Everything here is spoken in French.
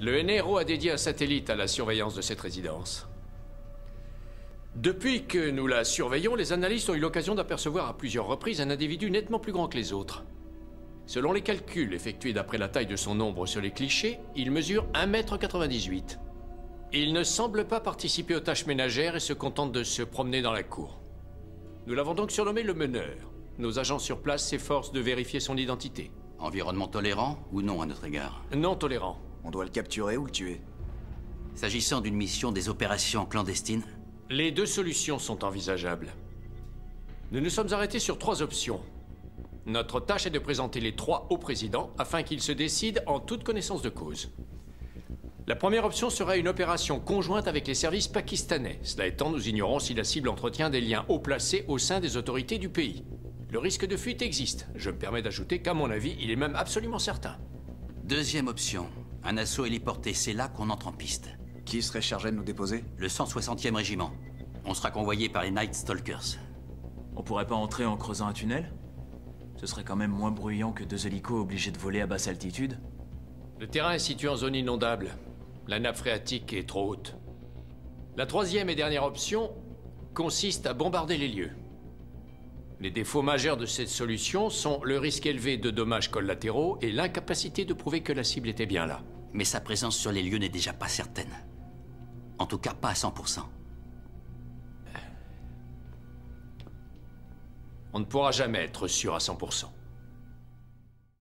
Le NRO a dédié un satellite à la surveillance de cette résidence. Depuis que nous la surveillons, les analystes ont eu l'occasion d'apercevoir à plusieurs reprises un individu nettement plus grand que les autres. Selon les calculs effectués d'après la taille de son ombre sur les clichés, il mesure 1,98 m. Il ne semble pas participer aux tâches ménagères et se contente de se promener dans la cour. Nous l'avons donc surnommé le meneur. Nos agents sur place s'efforcent de vérifier son identité. Environnement tolérant ou non à notre égard? Non tolérant. On doit le capturer ou le tuer? S'agissant d'une mission des opérations clandestines? Les deux solutions sont envisageables. Nous nous sommes arrêtés sur 3 options. Notre tâche est de présenter les 3 au président afin qu'il se décide en toute connaissance de cause. La première option sera une opération conjointe avec les services pakistanais. Cela étant, nous ignorons si la cible entretient des liens haut placés au sein des autorités du pays. Le risque de fuite existe. Je me permets d'ajouter qu'à mon avis, il est même absolument certain. Deuxième option, un assaut héliporté, c'est là qu'on entre en piste. Qui serait chargé de nous déposer? Le 160e régiment. On sera convoyé par les Night Stalkers. On pourrait pas entrer en creusant un tunnel? Ce serait quand même moins bruyant que 2 hélicos obligés de voler à basse altitude. Le terrain est situé en zone inondable. La nappe phréatique est trop haute. La troisième et dernière option consiste à bombarder les lieux. Les défauts majeurs de cette solution sont le risque élevé de dommages collatéraux et l'incapacité de prouver que la cible était bien là. Mais sa présence sur les lieux n'est déjà pas certaine. En tout cas, pas à 100%. On ne pourra jamais être sûr à 100%.